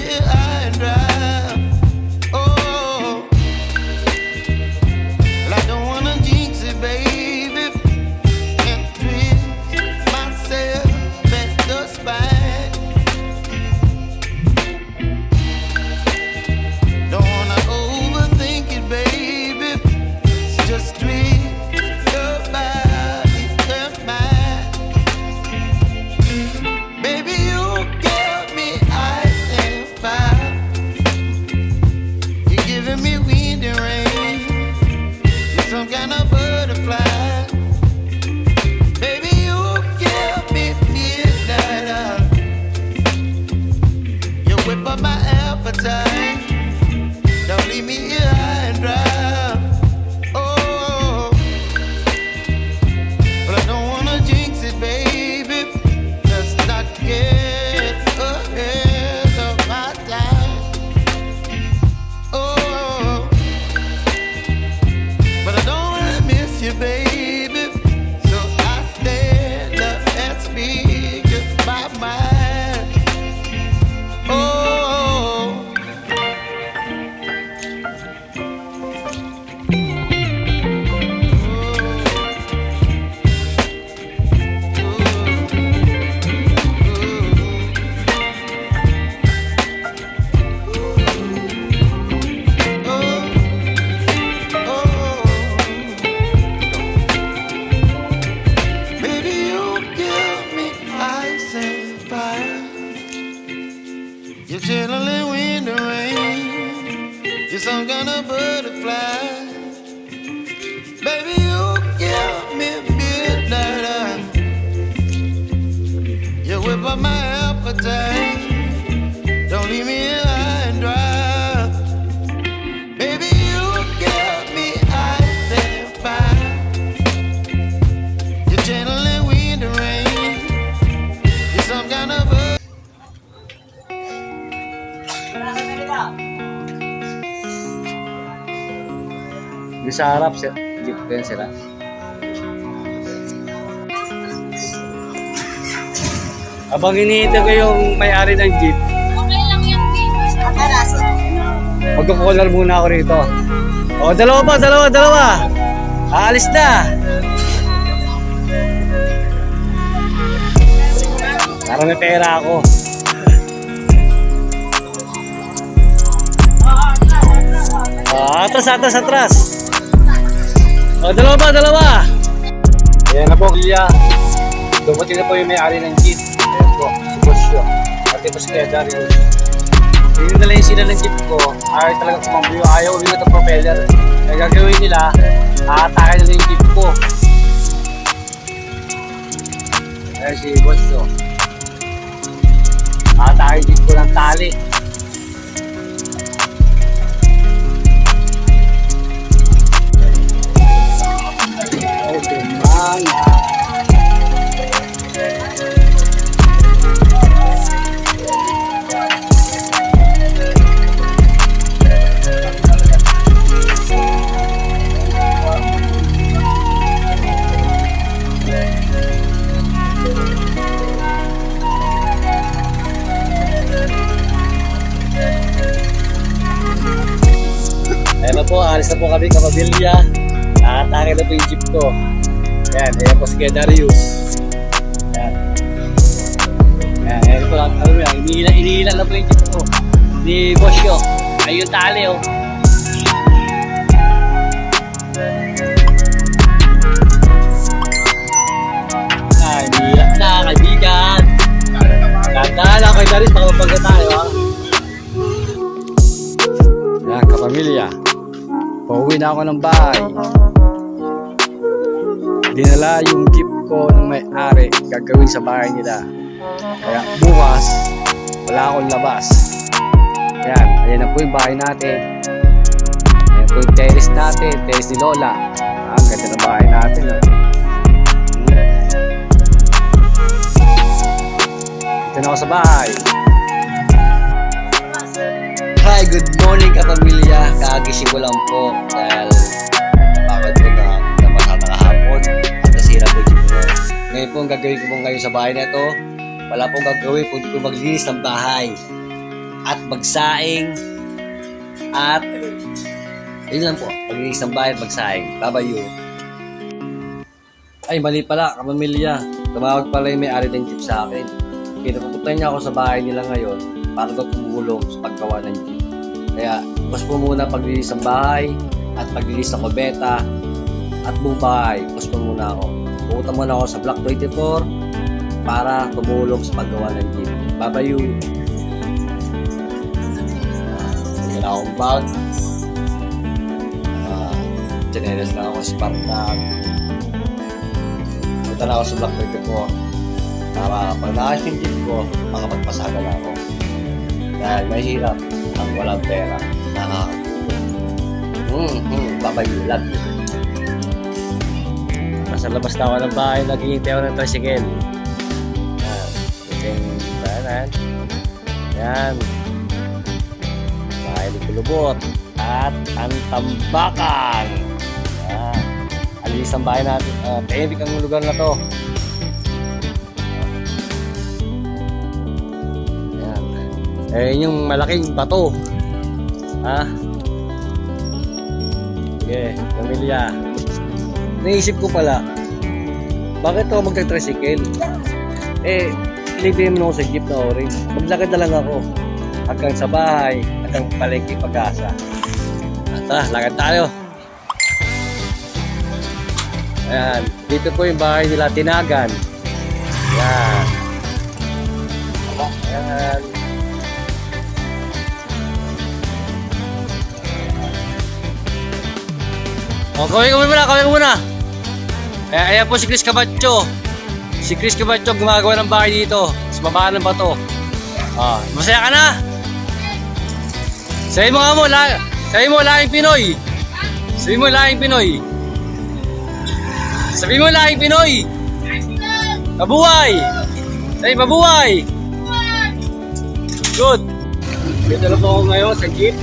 here high and dry. Oh, well, I don't wanna jinx it, baby, and twist myself at the spine. Don't wanna overthink it, baby. It's just twist your body and mine. Baby, you give me ice and fire. You're giving me wind and rain. You're some kind of butterfly. Baby, you give me midnight. You whip up my appetite. Don't leave me here high and dry. Oh, but I don't wanna jinx it, baby. Let's not get ahead of my time. Oh, but I don't wanna miss you, baby. So I stand up and speak just my mind. Oh. Baby, you give me ice and fire. You're chilling wind and rain. You're some kind of butterfly. Baby, you give me midnight. You whip up my appetite. Don't leave me here high and dry. Baby, you give me ice and fire. You're channeling wind and rain. You're some kind of Yung sa harap, jeep ko yan sila. Abang hinihintay ko yung may-ari ng jeep, Okay lang yan, babe. magko-collar muna ako rito. O, dalawa. Aalis na. Para may pera ako. Atras. O, dalawa. Ayan na po, Kuya. Dumating na po yung may-ari ng jeep. Ayan po, si Bosyo. At ito si Kuya Darius. Tinidala yung sila ng jeep ko. Ayaw talaga kumambuyo. Ayaw ulit ang propeller. Kaya gagawin nila, aatake nila yung jeep ko. Ayan si Bosyo. Aatake yung jeep ko ng tali. Okay, man. Ayan po, alis na po kami kapamilya. Nakatake na po yung jeep ko. Ayan po si Kuya Darius. Ayan po lang. Inihilan na po yung jeep ko. Ni Bosyo. Ay yung tali oh. Inihilan na kaibigan. Tandaan lang Kuya Darius, baka mapagka tayo ha. Ayan kapamilya. Pauwi na ako ng bahay. Dinala yung jeep ko ng may-ari gagawin sa bahay nila. Kaya bukas, wala akong labas. Ayan na po yung bahay natin. Ayan po yung terrace natin, terrace ni Lola. Ang ganda ng bahay natin. No? Dito na ako sa bahay. Hi, good morning kapamilya. Kagising ko lang po dahil napagod ko na masama kahapon at nasira po yung jeep ko. Ngayon po ang gagawin ko po ngayon sa bahay na ito, wala pong gagawin kundi ko maglinis ng bahay. at magsaing at yun lang po, paglinis ng bahay at magsaing. Babayu. Ay, mali pala, kapamilya. Tumawag pala yung may-ari ng jeep sa akin. Pinapupunta niya ako sa bahay nila ngayon para daw tumulong sa paggawa ng jeep. Kaya, mas po muna paglinis ng bahay at paglinis ng kubeta at buong bahay. Mas po muna ako. Pupunta muna ako sa Block 24 para tumulong sa paggawa ng jeep. Babayu. Hindi na akong bag. Chinelas lang ako sa Spartan. Punta na ako sa Block 24 para pag nakasya yung jeep ko, makapagpasada na ako. Dahil mahirap ang walang pera. Nakakatulong. Babayulat. Nasa labas na ako ng bahay, naghihintay ako ng tricycle. Yan. Ito yung bayanan. Yan. Bahay ni Kulubot. At ang Tambakan. Yan. Alis ang bahay natin. Tahimik ang lugar na to. Yan. Eh, yung malaking bato. Ha? Sige, pamilya. Naisip ko pala, bakit ako magta-tricycle? Eh, libre mo ako sa jeep na orange. Maglakad na lang ako. Hanggang sa bahay, hanggang palengke Pag-asa. Tara, lakad tayo. Ayan, dito po yung bahay nila Tinagan. Ayan. Ayan. O, kawin ko muna. Ayan po si Chris Cabacho. Si Chris Cabacho gumagawa ng bahay dito. Sa baba ng bato. Masaya ka na? Sabi mo nga mo, laking Pinoy. Sabi mo, laking Pinoy. Mabuhay. Sabi, mabuhay. Good. Dito na po ako ngayon sa jeep.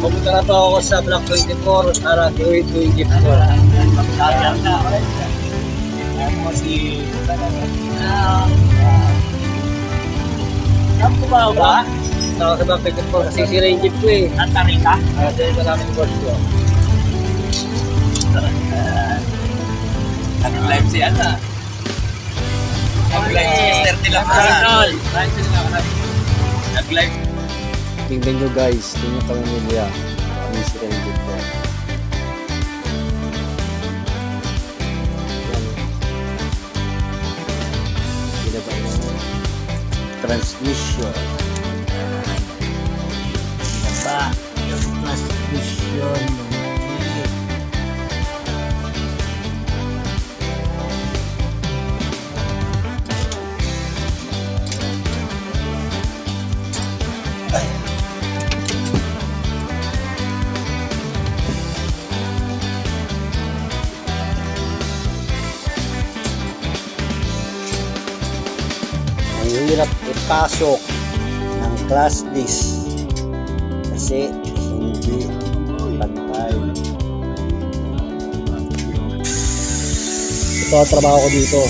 Pumunta na po ako sa Block 24 para gawin ko yung jeep ko. Ako si... Saan ko ba? Sa Block 24 kasi sila yung jeep ko eh. Natarin ka? Dahil maraming boss ko. Nag-live si Ana. Nag-live si Esther Tila Paranol. Nag-live. Tingnan nyo guys, tingnan kami nila. Ano sila yung jeep ko. Sila ba yung transmission? Ba yung transmission ng jeep. Ang hirap ipasok ng class disc kasi hindi pantay. Ito ang trabaho ko dito.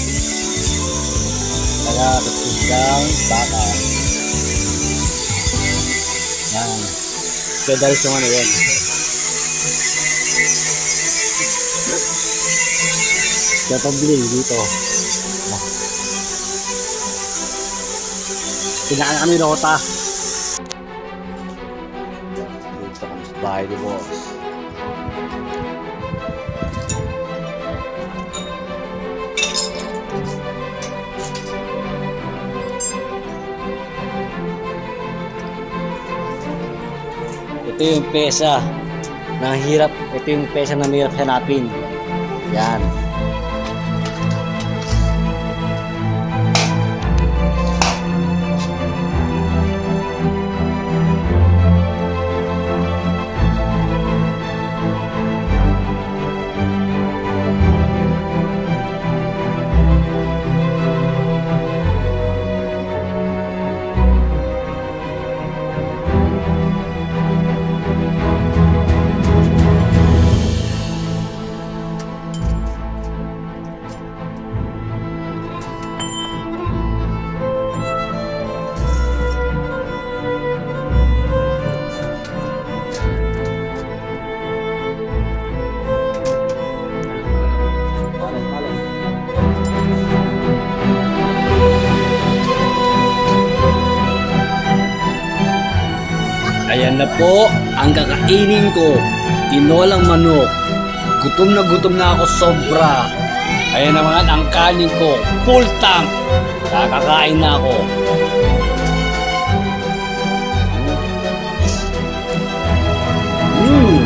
Nagkakasang baka. Yan. Kaya dahil sa ano yan. Kaya pambili dito. Pinaan kami rota. Dito kami sa bahay ni boss. Ito yung pesa na hirap. Ito yung pesa na mahirap hanapin. Yan. Ayan na po ang kakainin ko. Tinolang manok. Gutom na ako sobra. Ayan naman ang kanin ko. Full tank. Kakakain na ako. Mmm.